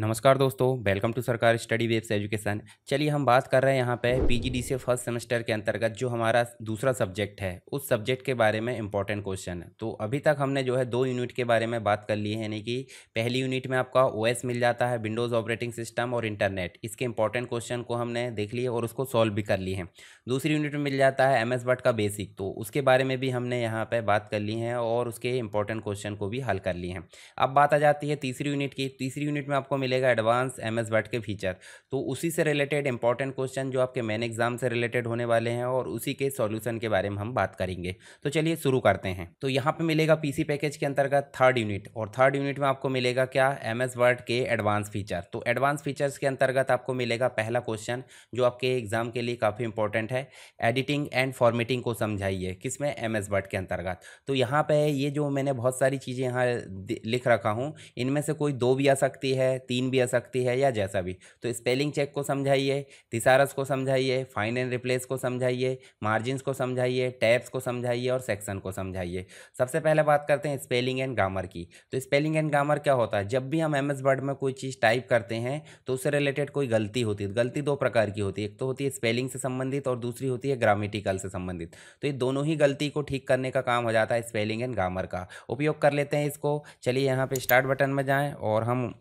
नमस्कार दोस्तों, welcome to सरकारी स्टडी वेब्स एजुकेशन। चलिए हम बात कर रहे हैं यहाँ पे पीजीडीसीए फर्स्ट सेमेस्टर के अंतर्गत जो हमारा दूसरा सब्जेक्ट है उस सब्जेक्ट के बारे में इंपॉर्टेंट क्वेश्चन है। तो अभी तक हमने जो है 2 यूनिट के बारे में बात कर ली है, यानी कि पहली यूनिट में आपका ओएस मिल जाता है, विंडोज़ ऑपरेटिंग सिस्टम और इंटरनेट। इसके इंपॉर्टेंट क्वेश्चन को हमने देख लिए और उसको सॉल्व भी कर ली है। दूसरी यूनिट में मिल जाता है एम एस वर्ड का बेसिक, तो उसके बारे में भी हमने यहाँ पर बात कर ली है और उसके इंपॉर्टेंट क्वेश्चन को भी हल कर लिए हैं। अब बात आ जाती है तीसरी यूनिट की। तीसरी यूनिट में आपको मिलेगा एडवांस एमएस वर्ड के फीचर। तो उसी से रिलेटेड इंपॉर्टेंट क्वेश्चन जो आपके मेन एग्जाम से रिलेटेड होने वाले हैं और उसी के सॉल्यूशन के बारे में हम बात करेंगे। तो चलिए शुरू करते हैं। तो यहाँ पे मिलेगा पीसी पैकेज के अंतर्गत थर्ड यूनिट, और थर्ड यूनिट में आपको मिलेगा क्या, एमएस वर्ड के एडवांस फीचर। तो एडवांस फीचर्स के अंतर्गत आपको मिलेगा पहला क्वेश्चन जो आपके एग्जाम के लिए काफ़ी इंपॉर्टेंट है, एडिटिंग एंड फॉर्मेटिंग को समझाइए। किसमें, एमएस वर्ड के अंतर्गत। तो यहाँ पे ये जो मैंने बहुत सारी चीज़ें यहाँ लिख रखा हूँ, इनमें से कोई 2 भी आ सकती है, 3 भी आ सकती है, या जैसा भी। तो स्पेलिंग चेक को समझाइए, थिसारस को समझाइए, फाइंड एंड रिप्लेस को समझाइए, मार्जिन्स को समझाइए, टैब्स को समझाइए और सेक्शन को समझाइए। सबसे पहले बात करते हैं स्पेलिंग एंड ग्रामर की। तो स्पेलिंग एंड ग्रामर क्या होता है, जब भी हम एमएस वर्ड में कोई चीज़ टाइप करते हैं तो उससे रिलेटेड कोई गलती होती है। गलती 2 प्रकार की होती है, एक तो होती है स्पेलिंग से संबंधित और दूसरी होती है ग्रामेटिकल से संबंधित। तो ये दोनों ही गलती को ठीक करने का काम हो जाता है स्पेलिंग एंड ग्रामर का। उपयोग कर लेते हैं इसको। चलिए यहाँ पे स्टार्ट बटन में जाएं और हम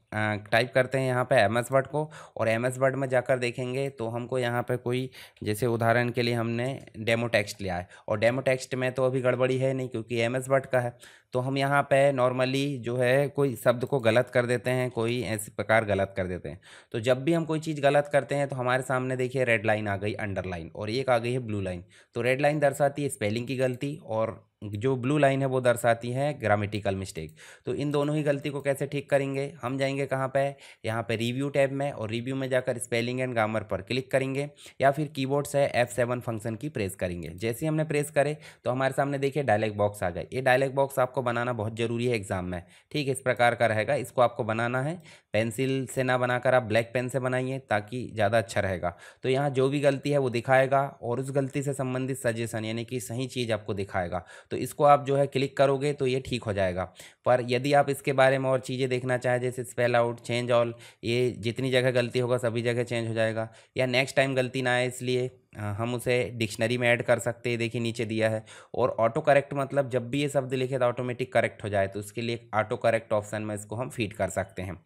टाइप करते हैं यहाँ पे एमएस वर्ड को, और एमएस वर्ड में जाकर देखेंगे तो हमको यहाँ पे कोई, जैसे उदाहरण के लिए हमने डेमो टेक्स्ट लिया है, और डेमो टेक्स्ट में तो अभी गड़बड़ी है नहीं क्योंकि एमएस वर्ड का है। तो हम यहाँ पे नॉर्मली जो है कोई शब्द को गलत कर देते हैं, कोई ऐसे प्रकार गलत कर देते हैं। तो जब भी हम कोई चीज़ गलत करते हैं तो हमारे सामने देखिए रेड लाइन आ गई, अंडरलाइन, और एक आ गई है ब्लू लाइन। तो रेड लाइन दर्शाती है स्पेलिंग की गलती और जो ब्लू लाइन है वो दर्शाती है ग्रामेटिकल मिस्टेक। तो इन दोनों ही गलती को कैसे ठीक करेंगे, हम जाएंगे कहाँ पे, यहाँ पे रिव्यू टैब में, और रिव्यू में जाकर स्पेलिंग एंड ग्रामर पर क्लिक करेंगे, या फिर कीबोर्ड से F7 फंक्शन की प्रेस करेंगे। जैसे ही हमने प्रेस करे तो हमारे सामने देखिए डायलॉग बॉक्स आ गए। ये डायलॉग बॉक्स आपको बनाना बहुत ज़रूरी है एग्जाम में, ठीक है। इस प्रकार का रहेगा, इसको आपको बनाना है। पेंसिल से ना बनाकर आप ब्लैक पेन से बनाइए ताकि ज़्यादा अच्छा रहेगा। तो यहाँ जो भी गलती है वो दिखाएगा और उस गलती से संबंधित सजेशन यानी कि सही चीज़ आपको दिखाएगा। तो इसको आप जो है क्लिक करोगे तो ये ठीक हो जाएगा। पर यदि आप इसके बारे में और चीज़ें देखना चाहें, जैसे स्पेल आउट, चेंज ऑल, ये जितनी जगह गलती होगा सभी जगह चेंज हो जाएगा, या नेक्स्ट टाइम गलती ना आए इसलिए हम उसे डिक्शनरी में ऐड कर सकते हैं। देखिए नीचे दिया है। और ऑटो करेक्ट मतलब जब भी ये शब्द लिखे तो ऑटोमेटिक करेक्ट हो जाए, तो उसके लिए ऑटो करेक्ट ऑप्शन में इसको हम फीड कर सकते हैं।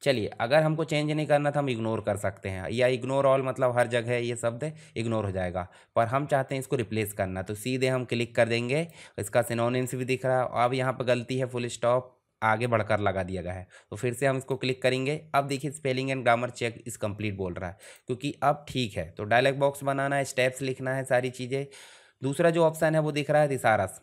चलिए, अगर हमको चेंज नहीं करना था हम इग्नोर कर सकते हैं, या इग्नोर ऑल मतलब हर जगह ये शब्द इग्नोर हो जाएगा। पर हम चाहते हैं इसको रिप्लेस करना, तो सीधे हम क्लिक कर देंगे। इसका सिनोनिम्स भी दिख रहा है। अब यहाँ पर गलती है, फुल स्टॉप आगे बढ़कर लगा दिया गया है। तो फिर से हम इसको क्लिक करेंगे। अब देखिए spelling and grammar check is complete बोल रहा है, क्योंकि अब ठीक है। तो डायलॉग बॉक्स बनाना है, स्टेप्स लिखना है, सारी चीज़ें। दूसरा जो ऑप्शन है वो दिख रहा है थिसारस।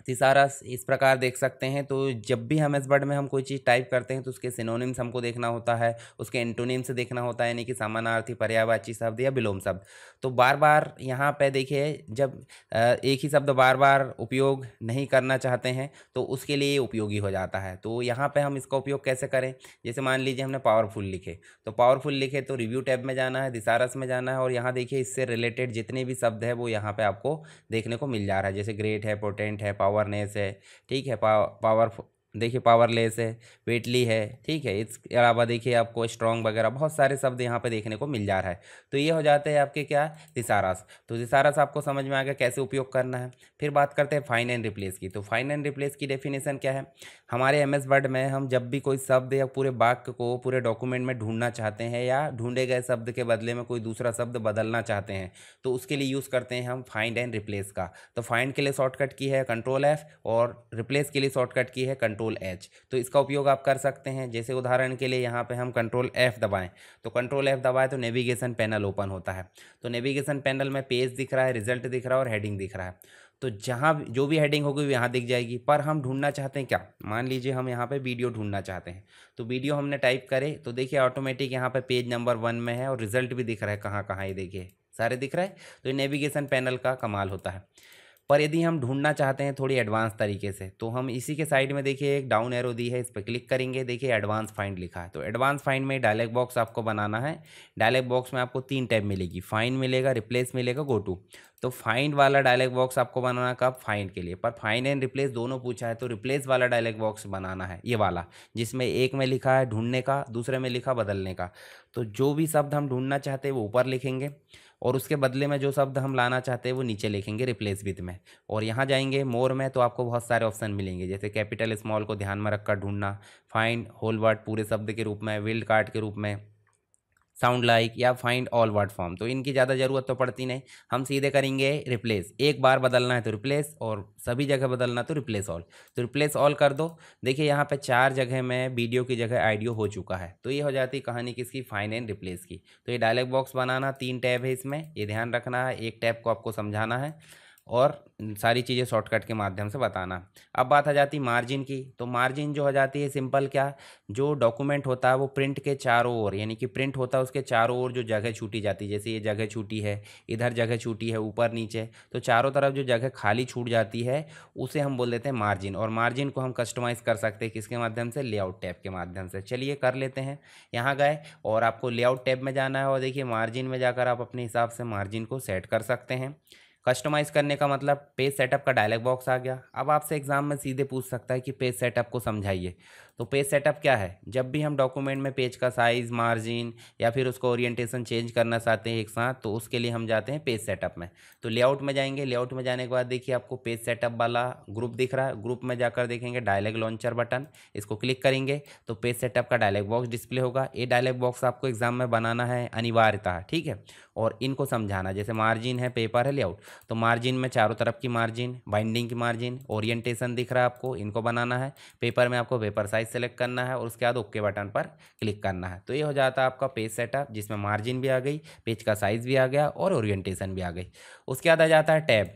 थिसारस इस प्रकार देख सकते हैं। तो जब भी हम एस वर्ड में हम कोई चीज़ टाइप करते हैं तो उसके सिनोनिम्स हमको देखना होता है, उसके एंटोनिम्स देखना होता है, यानी कि समानार्थी, पर्यायवाची शब्द या विलोम शब्द। तो बार बार यहाँ पे देखिए, जब एक ही शब्द बार बार उपयोग नहीं करना चाहते हैं तो उसके लिए उपयोगी हो जाता है। तो यहाँ पे हम इसका उपयोग कैसे करें, जैसे मान लीजिए हमने पावरफुल लिखे, तो पावरफुल लिखे तो रिव्यू टैब में जाना है, थिसारस में जाना है, और यहाँ देखिए इससे रिलेटेड जितने भी शब्द है वो यहाँ पे आपको देखने को मिल जा रहा है। जैसे ग्रेट है, पोटेंट है, पावरनेस है, ठीक है, पावर, देखिए पावरलेस है, वेटली है, ठीक है। इसके अलावा देखिए आपको स्ट्रॉन्ग वगैरह बहुत सारे शब्द यहाँ पे देखने को मिल जा रहा है। तो ये हो जाते हैं आपके क्या, थिसारस। तो थिसारस आपको समझ में आ गया कैसे उपयोग करना है। फिर बात करते हैं फाइंड एंड रिप्लेस की। तो फाइंड एंड रिप्लेस की डेफिनेशन क्या है, हमारे एमएस वर्ड में हम जब भी कोई शब्द या पूरे वाक्य को पूरे डॉक्यूमेंट में ढूंढना चाहते हैं, या ढूंढे गए शब्द के बदले में कोई दूसरा शब्द बदलना चाहते हैं, तो उसके लिए यूज़ करते हैं हम फाइंड एंड रिप्लेस का। तो फाइंड के लिए शॉर्टकट की है कंट्रोल F, और रिप्लेस के लिए शॉर्टकट की है कंट्रोल H। तो इसका उपयोग आप कर सकते हैं। जैसे उदाहरण के लिए यहाँ पे हम कंट्रोल F दबाएं, तो कंट्रोल F दबाएं तो नेविगेशन पैनल ओपन होता है। तो नेविगेशन पैनल में पेज दिख रहा है, रिजल्ट दिख रहा है और हेडिंग दिख रहा है। तो जहाँ जो भी हेडिंग होगी वो यहाँ दिख जाएगी। पर हम ढूंढना चाहते हैं क्या, मान लीजिए हम यहाँ पे वीडियो ढूंढना चाहते हैं, तो वीडियो हमने टाइप करे तो देखिए ऑटोमेटिक यहाँ पे पेज नंबर 1 में है, और रिजल्ट भी दिख रहा है कहाँ कहाँ, ये देखिए सारे दिख रहा है। तो ये नेविगेशन पैनल का कमाल होता है। पर यदि हम ढूंढना चाहते हैं थोड़ी एडवांस तरीके से, तो हम इसी के साइड में देखिए एक डाउन एरो दी है, इस पर क्लिक करेंगे, देखिए एडवांस फाइंड लिखा है। तो एडवांस फाइंड में डायलॉग बॉक्स आपको बनाना है। डायलॉग बॉक्स में आपको 3 टैब मिलेगी, फाइंड मिलेगा, रिप्लेस मिलेगा, गो टू। तो फाइंड वाला डायलॉग बॉक्स आपको बनाना कब, फाइंड के लिए, पर फाइंड एंड रिप्लेस दोनों पूछा है तो रिप्लेस वाला डायलॉग बॉक्स बनाना है, ये वाला, जिसमें एक में लिखा है ढूंढने का, दूसरे में लिखा बदलने का। तो जो भी शब्द हम ढूंढना चाहते हैं वो ऊपर लिखेंगे, और उसके बदले में जो शब्द हम लाना चाहते हैं वो नीचे लिखेंगे रिप्लेस विद में। और यहाँ जाएंगे मोर में, तो आपको बहुत सारे ऑप्शन मिलेंगे, जैसे कैपिटल स्मॉल को ध्यान में रखकर ढूंढना, फाइंड होल वर्ड पूरे शब्द के रूप में, विल्ड कार्ड के रूप में, साउंड लाइक, या फाइंड ऑल वर्ड फॉर्म। तो इनकी ज़्यादा ज़रूरत तो पड़ती नहीं, हम सीधे करेंगे रिप्लेस। एक बार बदलना है तो रिप्लेस, और सभी जगह बदलना तो रिप्लेस ऑल। तो रिप्लेस ऑल कर दो। देखिए यहाँ पे 4 जगह में वीडियो की जगह ऑडियो हो चुका है। तो ये हो जाती कहानी किसकी, फाइंड एंड रिप्लेस की। तो ये डायलॉग बॉक्स बनाना, 3 टैब है इसमें, ये ध्यान रखना है, एक टैब को आपको समझाना है और सारी चीज़ें शॉर्टकट के माध्यम से बताना। अब बात आ जाती मार्जिन की। तो मार्जिन जो हो जाती है सिंपल, क्या, जो डॉक्यूमेंट होता है वो प्रिंट के चारों ओर, यानी कि प्रिंट होता है उसके चारों ओर जो जगह छूटी जाती है, जैसे ये जगह छूटी है, इधर जगह छूटी है, ऊपर नीचे, तो चारों तरफ जो जगह खाली छूट जाती है उसे हम बोल देते हैं मार्जिन। और मार्जिन को हम कस्टमाइज़ कर सकते हैं किसके माध्यम से, लेआउट टैब के माध्यम से। चलिए कर लेते हैं। यहाँ गए और आपको लेआउट टैब में जाना है, और देखिए मार्जिन में जाकर आप अपने हिसाब से मार्जिन को सेट कर सकते हैं। कस्टमाइज़ करने का मतलब, पेज सेटअप का डायलॉग बॉक्स आ गया। अब आपसे एग्जाम में सीधे पूछ सकता है कि पेज सेटअप को समझाइए। तो पेज सेटअप क्या है, जब भी हम डॉक्यूमेंट में पेज का साइज़, मार्जिन या फिर उसको ओरिएंटेशन चेंज करना चाहते हैं एक साथ, तो उसके लिए हम जाते हैं पेज सेटअप में। तो लेआउट में जाएंगे, लेआउट में जाने के बाद देखिए आपको पेज सेटअप वाला ग्रुप दिख रहा है, ग्रुप में जाकर देखेंगे डायलॉग लॉन्चर बटन, इसको क्लिक करेंगे तो पेज सेटअप का डायलॉग बॉक्स डिस्प्ले होगा। ये डायलॉग बॉक्स आपको एग्जाम में बनाना है अनिवार्यता, ठीक है, और इनको समझाना। जैसे मार्जिन है, पेपर है, लेआउट, तो मार्जिन में चारों तरफ की मार्जिन, बाइंडिंग की मार्जिन, ओरिएंटेशन दिख रहा है आपको, इनको बनाना है। पेपर में आपको पेपर साइज सेलेक्ट करना है और उसके बाद ओके बटन पर क्लिक करना है। तो ये हो जाता है आपका पेज सेटअप, जिसमें मार्जिन भी आ गई, पेज का साइज भी आ गया और ओरिएंटेशन भी आ गई। उसके बाद आ जाता है टैब।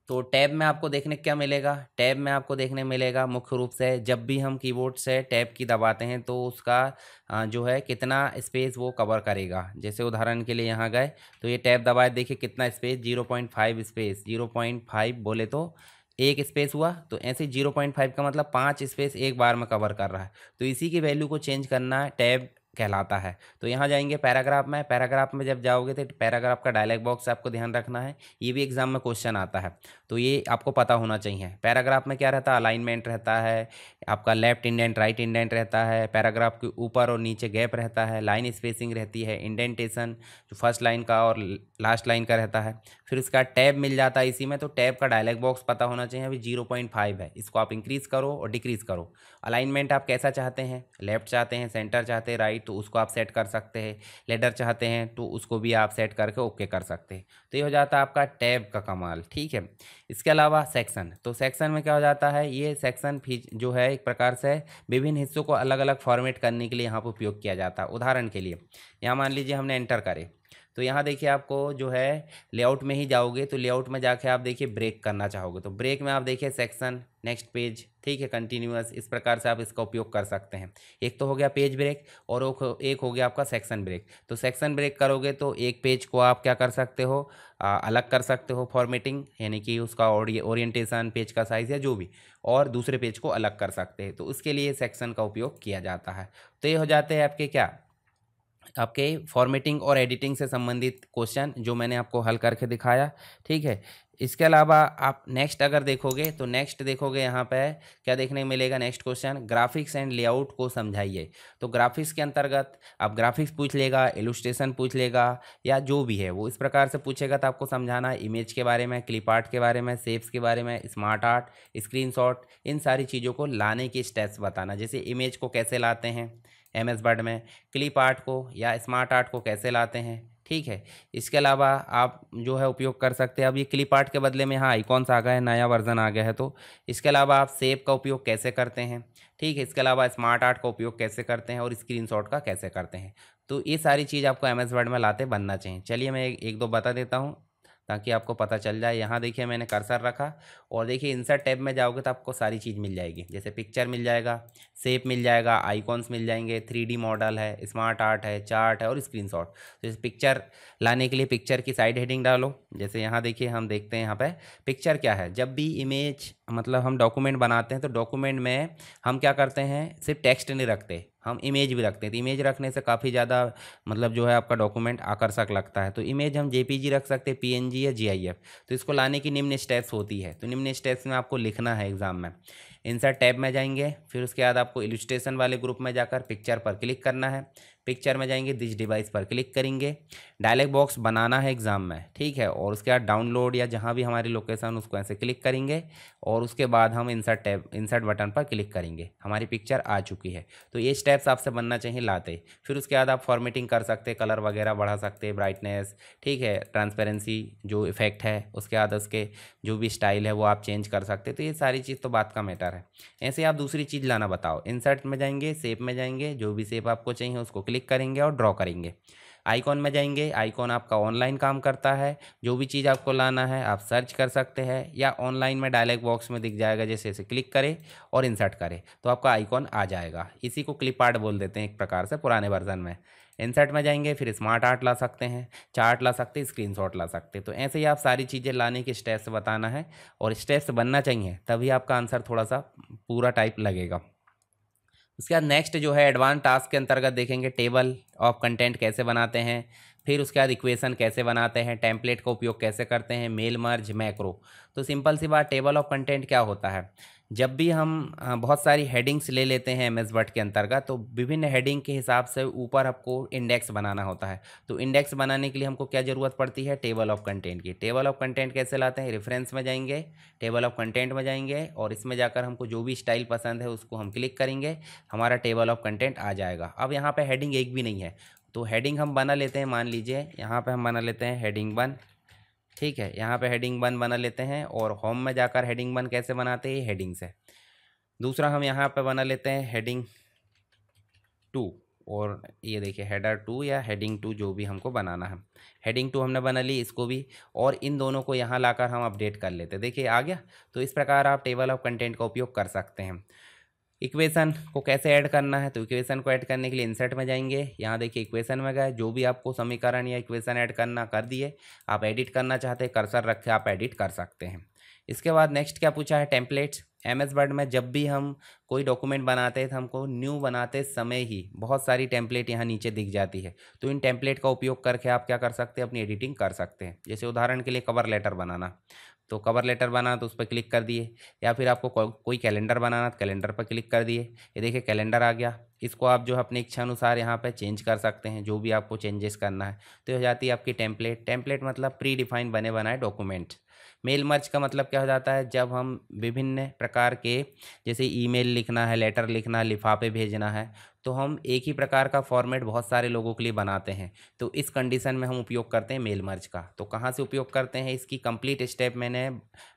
तो टैब में आपको देखने क्या मिलेगा, टैब में आपको देखने मिलेगा मुख्य रूप से जब भी हम कीबोर्ड से टैब की दबाते हैं तो उसका जो है कितना स्पेस वो कवर करेगा। जैसे उदाहरण के लिए यहाँ गए तो ये टैब दबाए, देखिए कितना स्पेस, 0.5 स्पेस, 0.5 बोले तो एक स्पेस हुआ, तो ऐसे 0.5 का मतलब 5 स्पेस एक बार में कवर कर रहा है। तो इसी की वैल्यू को चेंज करना टैब कहलाता है। तो यहाँ जाएंगे पैराग्राफ में, पैराग्राफ में जब जाओगे तो पैराग्राफ का डायलॉग बॉक्स आपको ध्यान रखना है, ये भी एग्जाम में क्वेश्चन आता है, तो ये आपको पता होना चाहिए। पैराग्राफ में क्या रहता है, अलाइनमेंट रहता है, आपका लेफ्ट इंडेंट, राइट इंडेंट रहता है, पैराग्राफ के ऊपर और नीचे गैप रहता है, लाइन स्पेसिंग रहती है, इंडेंटेशन जो फर्स्ट लाइन का और लास्ट लाइन का रहता है। फिर उसका टैब मिल जाता है इसी में, तो टैब का डायलॉग बॉक्स पता होना चाहिए। अभी 0.5 है, इसको आप इंक्रीज़ करो और डिक्रीज़ करो। अलाइनमेंट आप कैसा चाहते हैं, लेफ्ट चाहते हैं, सेंटर चाहते हैं, राइट, तो उसको आप सेट कर सकते हैं। लेडर चाहते हैं तो उसको भी आप सेट करके ओके कर सकते हैं। तो ये हो जाता है आपका टैब का कमाल, ठीक है। इसके अलावा सेक्शन, तो सेक्शन में क्या हो जाता है, ये सेक्शन जो है एक प्रकार से विभिन्न हिस्सों को अलग अलग फॉर्मेट करने के लिए यहाँ पर उपयोग किया जाता है। उदाहरण के लिए यहाँ मान लीजिए हमने एंटर करे, तो यहाँ देखिए आपको जो है लेआउट में ही जाओगे तो लेआउट में जाके आप देखिए ब्रेक करना चाहोगे, तो ब्रेक में आप देखिए सेक्शन, नेक्स्ट पेज, ठीक है, कंटिन्यूअस, इस प्रकार से आप इसका उपयोग कर सकते हैं। एक तो हो गया पेज ब्रेक और एक हो गया आपका सेक्शन ब्रेक। तो सेक्शन ब्रेक करोगे तो एक पेज को आप क्या कर सकते हो, अलग कर सकते हो, फॉर्मेटिंग, यानी कि उसका ओरिएंटेशन, पेज का साइज़ या जो भी, और दूसरे पेज को अलग कर सकते हैं। तो उसके लिए सेक्शन का उपयोग किया जाता है। तो ये हो जाते हैं आपके क्या, आपके फॉर्मेटिंग और एडिटिंग से संबंधित क्वेश्चन जो मैंने आपको हल करके दिखाया, ठीक है। इसके अलावा आप नेक्स्ट अगर देखोगे तो नेक्स्ट देखोगे यहाँ पे क्या देखने को मिलेगा, next question, graphics and layout को समझाइए। तो ग्राफिक्स के अंतर्गत आप ग्राफिक्स पूछ लेगा, इलुस्ट्रेशन पूछ लेगा, या जो भी है वो इस प्रकार से पूछेगा, तो आपको समझाना है इमेज के बारे में, क्लिप आर्ट के बारे में, शेप्स के बारे में, स्मार्ट आर्ट, स्क्रीनशॉट, इन सारी चीज़ों को लाने की स्टेप्स बताना। जैसे इमेज को कैसे लाते हैं एमएस वर्ड में, क्लिप आर्ट को या स्मार्ट आर्ट को कैसे लाते हैं, ठीक है। इसके अलावा आप जो है उपयोग कर सकते हैं, अब ये क्लिप आर्ट के बदले में हाँ आइकॉन्स आ गए हैं, नया वर्जन आ गया है। तो इसके अलावा आप शेप का उपयोग कैसे करते हैं, ठीक है। इसके अलावा स्मार्ट आर्ट का उपयोग कैसे करते हैं और स्क्रीनशॉट का कैसे करते हैं। तो ये सारी चीज़ आपको एमएस वर्ड में लाते बनना चाहिए। चलिए मैं एक दो बता देता हूँ। ताकि आपको पता चल जाए। यहाँ देखिए मैंने कर्सर रखा और देखिए इंसर्ट टैब में जाओगे तो आपको सारी चीज़ मिल जाएगी, जैसे पिक्चर मिल जाएगा, शेप मिल जाएगा, आइकॉन्स मिल जाएंगे, 3D मॉडल है, स्मार्ट आर्ट है, चार्ट है और स्क्रीनशॉट। तो जैसे पिक्चर लाने के लिए पिक्चर की साइड हेडिंग डालो। जैसे यहाँ देखिए हम देखते हैं यहाँ पे पिक्चर क्या है। जब भी इमेज मतलब हम डॉक्यूमेंट बनाते हैं तो डॉक्यूमेंट में हम क्या करते हैं, सिर्फ टेक्स्ट नहीं रखते, हम इमेज भी रखते हैं। तो इमेज रखने से काफ़ी ज़्यादा मतलब जो है आपका डॉक्यूमेंट आकर्षक लगता है। तो इमेज हम जेपीजी रख सकते हैं, पीएनजी या जीआईएफ। तो इसको लाने की निम्न स्टेप्स होती है। तो निम्न स्टेप्स में आपको लिखना है एग्जाम में। इंसर्ट टैब में जाएंगे, फिर उसके बाद आपको इलस्ट्रेशन वाले ग्रुप में जाकर पिक्चर पर क्लिक करना है। पिक्चर में जाएंगे, दिस डिवाइस पर क्लिक करेंगे। डायलॉग बॉक्स बनाना है एग्जाम में, ठीक है। और उसके बाद डाउनलोड या जहाँ भी हमारी लोकेशन उसको ऐसे क्लिक करेंगे और उसके बाद हम इंसर्ट बटन पर क्लिक करेंगे। हमारी पिक्चर आ चुकी है। तो ये स्टेप्स आपसे बनना चाहिए लाते। फिर उसके बाद आप फॉर्मेटिंग कर सकते हैं, कलर वगैरह बढ़ा सकते हैं, ब्राइटनेस, ठीक है, ट्रांसपेरेंसी जो इफेक्ट है, उसके बाद उसके जो भी स्टाइल है वो आप चेंज कर सकते हैं। तो ये सारी चीज़ तो बात का मैटर है। ऐसे आप दूसरी चीज़ लाना बताओ। इंसर्ट में जाएंगे, शेप में जाएंगे, जो भी शेप आपको चाहिए उसको क्लिक करेंगे और ड्रॉ करेंगे। आइकॉन में जाएंगे, आइकॉन आपका ऑनलाइन काम करता है। जो भी चीज़ आपको लाना है आप सर्च कर सकते हैं या ऑनलाइन में डायलॉग बॉक्स में दिख जाएगा, जैसे ऐसे क्लिक करें और इंसर्ट करें तो आपका आइकॉन आ जाएगा। इसी को क्लिप आर्ट बोल देते हैं एक प्रकार से पुराने वर्जन में। इंसर्ट में जाएंगे, फिर स्मार्ट आर्ट ला सकते हैं, चार्ट ला सकते हैं, स्क्रीनशॉट ला सकते हैं। तो ऐसे ही आप सारी चीज़ें लाने के स्टेप्स बताना है और स्टेप्स बनना चाहिए, तभी आपका आंसर थोड़ा सा पूरा टाइप लगेगा। उसके बाद नेक्स्ट जो है एडवांस टास्क के अंतर्गत देखेंगे टेबल ऑफ कंटेंट कैसे बनाते हैं, फिर उसके बाद इक्वेशन कैसे बनाते हैं, टेम्पलेट का उपयोग कैसे करते हैं, मेल मर्ज, मैक्रो। तो सिंपल सी बात, टेबल ऑफ कंटेंट क्या होता है। जब भी हम बहुत सारी हेडिंग्स ले लेते हैं एम एस वर्ड के अंतर्गत, तो विभिन्न हेडिंग के हिसाब से ऊपर आपको इंडेक्स बनाना होता है। तो इंडेक्स बनाने के लिए हमको क्या ज़रूरत पड़ती है, टेबल ऑफ कंटेंट की। टेबल ऑफ कंटेंट कैसे लाते हैं, रेफरेंस में जाएंगे, टेबल ऑफ कंटेंट में जाएंगे और इसमें जाकर हमको जो भी स्टाइल पसंद है उसको हम क्लिक करेंगे, हमारा टेबल ऑफ कंटेंट आ जाएगा। अब यहाँ पे हेडिंग एक भी नहीं है, तो हेडिंग हम बना लेते हैं। मान लीजिए यहाँ पे हम बना लेते हैं हेडिंग 1, ठीक है। यहाँ पे हेडिंग 1 बना लेते हैं और होम में जाकर हेडिंग 1 कैसे बनाते हैं, हेडिंग से। दूसरा हम यहाँ पे बना लेते हैं हेडिंग 2 और ये देखिए हेडर 2 या हेडिंग 2 जो भी हमको बनाना है। हेडिंग 2 हमने बना ली, इसको भी, और इन दोनों को यहाँ लाकर हम अपडेट कर लेते हैं। देखिए आ गया। तो इस प्रकार आप टेबल ऑफ कंटेंट का उपयोग कर सकते हैं। इक्वेशन को कैसे ऐड करना है, तो इक्वेशन को ऐड करने के लिए इंसर्ट में जाएंगे। यहाँ देखिए इक्वेशन में गए, जो भी आपको समीकरण या इक्वेशन ऐड करना कर दिए। आप एडिट करना चाहते हैं, कर्सर रखे आप एडिट कर सकते हैं। इसके बाद नेक्स्ट क्या पूछा है, टेम्पलेट्स। एम एस वर्ड में जब भी हम कोई डॉक्यूमेंट बनाते हैं तो हमको न्यू बनाते समय ही बहुत सारी टेम्पलेट यहाँ नीचे दिख जाती है। तो इन टेम्पलेट का उपयोग करके आप क्या कर सकते हैं, अपनी एडिटिंग कर सकते हैं। जैसे उदाहरण के लिए कवर लेटर बनाना, तो कवर लेटर बनाना तो उस पर क्लिक कर दिए, या फिर आपको कोई कैलेंडर बनाना तो कैलेंडर पर क्लिक कर दिए। ये देखिए कैलेंडर आ गया। इसको आप जो है अपनी इच्छा अनुसार यहाँ पे चेंज कर सकते हैं, जो भी आपको चेंजेस करना है। तो हो जाती है आपकी टेम्पलेट। टेम्पलेट मतलब प्री डिफाइंड बने बनाए डॉक्यूमेंट। मेल मर्ज का मतलब क्या हो जाता है, जब हम विभिन्न प्रकार के, जैसे ईमेल लिखना है, लेटर लिखना, लिफाफे भेजना है, तो हम एक ही प्रकार का फॉर्मेट बहुत सारे लोगों के लिए बनाते हैं। तो इस कंडीशन में हम उपयोग करते हैं मेल मर्ज का। तो कहाँ से उपयोग करते हैं, इसकी कंप्लीट स्टेप मैंने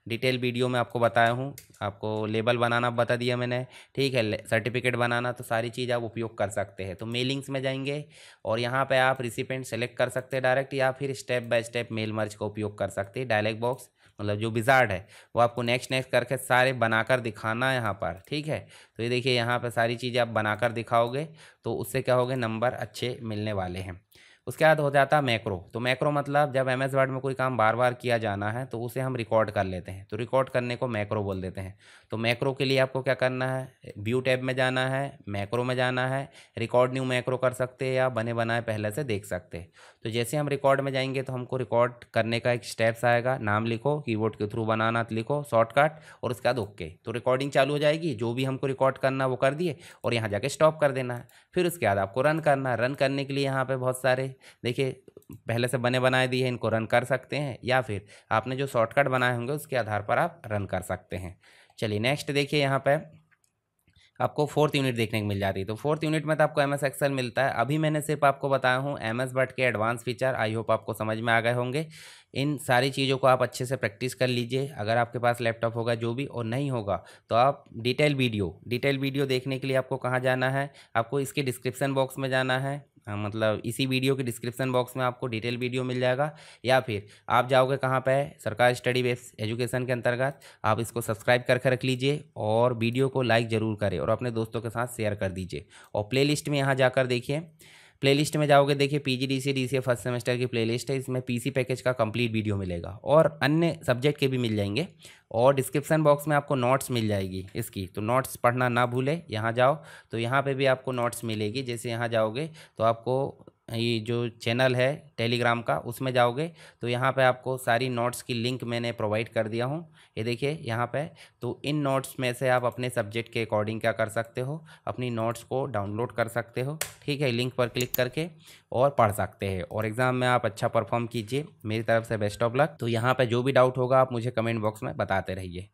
डिटेल वीडियो में आपको बताया हूँ। आपको लेबल बनाना बता दिया मैंने, ठीक है, सर्टिफिकेट बनाना, तो सारी चीज़ आप उपयोग कर सकते हैं। तो मेलिंग्स में जाएंगे और यहाँ पे आप रिसिपेंट सेलेक्ट कर सकते हैं डायरेक्ट, या फिर step by step mail merge का उपयोग कर सकते हैं। डायलॉग बॉक्स मतलब जो विजार्ड है वो आपको नेक्स्ट नेक्स्ट करके सारे बनाकर दिखाना है यहाँ पर, ठीक है। तो ये देखिए यहाँ पर सारी चीज़ें आप बनाकर दिखाओगे तो उससे क्या होगा, नंबर अच्छे मिलने वाले हैं। उसके बाद हो जाता है मैक्रो। तो मैक्रो मतलब जब एम एस वर्ड में कोई काम बार बार किया जाना है तो उसे हम रिकॉर्ड कर लेते हैं, तो रिकॉर्ड करने को मैक्रो बोल देते हैं। तो मैक्रो के लिए आपको क्या करना है, व्यू टैब में जाना है, मैक्रो में जाना है, रिकॉर्ड न्यू मैक्रो कर सकते हैं या बने बनाए पहले से देख सकते हैं। तो जैसे हम रिकॉर्ड में जाएंगे तो हमको रिकॉर्ड करने का एक स्टेप्स आएगा, नाम लिखो, कीबोर्ड के थ्रू बनाना तो लिखो शॉर्टकट, और उसके बाद ओके। तो रिकॉर्डिंग चालू हो जाएगी, जो भी हमको रिकॉर्ड करना वो कर दिए और यहाँ जाके स्टॉप कर देना है। फिर उसके बाद आपको रन करना है। रन करने के लिए यहाँ पे बहुत सारे देखिए पहले से बने बनाए दिए हैं, इनको रन कर सकते हैं, या फिर आपने जो शॉर्टकट बनाए होंगे उसके आधार पर आप रन कर सकते हैं। चलिए नेक्स्ट देखिए, यहाँ पे आपको 4th यूनिट देखने को मिल जाती है। तो 4th यूनिट में तो आपको एम एस एक्सेल मिलता है। अभी मैंने सिर्फ आपको बताया हूँ एम एस वर्ड के एडवांस फीचर, आई होप आपको समझ में आ गए होंगे। इन सारी चीज़ों को आप अच्छे से प्रैक्टिस कर लीजिए। अगर आपके पास लैपटॉप होगा जो भी, और नहीं होगा तो आप डिटेल वीडियो देखने के लिए आपको कहाँ जाना है, आपको इसके डिस्क्रिप्शन बॉक्स में जाना है मतलब इसी वीडियो के डिस्क्रिप्शन बॉक्स में आपको डिटेल वीडियो मिल जाएगा, या फिर आप जाओगे कहाँ पे, सरकारी स्टडी वेब्स एजुकेशन के अंतर्गत। आप इसको सब्सक्राइब करके रख लीजिए और वीडियो को लाइक ज़रूर करें और अपने दोस्तों के साथ शेयर कर दीजिए। और प्लेलिस्ट में यहाँ जाकर देखिए, प्लेलिस्ट में जाओगे, देखिए पीजीडीसी डीसीए फर्स्ट सेमेस्टर की प्लेलिस्ट है। इसमें पीसी पैकेज का कंप्लीट वीडियो मिलेगा और अन्य सब्जेक्ट के भी मिल जाएंगे। और डिस्क्रिप्शन बॉक्स में आपको नोट्स मिल जाएगी इसकी, तो नोट्स पढ़ना ना भूले। यहाँ जाओ तो यहाँ पे भी आपको नोट्स मिलेगी। जैसे यहाँ जाओगे तो आपको ये जो चैनल है टेलीग्राम का, उसमें जाओगे तो यहाँ पे आपको सारी नोट्स की लिंक मैंने प्रोवाइड कर दिया हूँ। ये देखिए यहाँ पे, तो इन नोट्स में से आप अपने सब्जेक्ट के अकॉर्डिंग क्या कर सकते हो, अपनी नोट्स को डाउनलोड कर सकते हो, ठीक है, लिंक पर क्लिक करके, और पढ़ सकते हैं। और एग्ज़ाम में आप अच्छा परफॉर्म कीजिए। मेरी तरफ से बेस्ट ऑफ लक। तो यहाँ पे जो भी डाउट होगा आप मुझे कमेंट बॉक्स में बताते रहिए।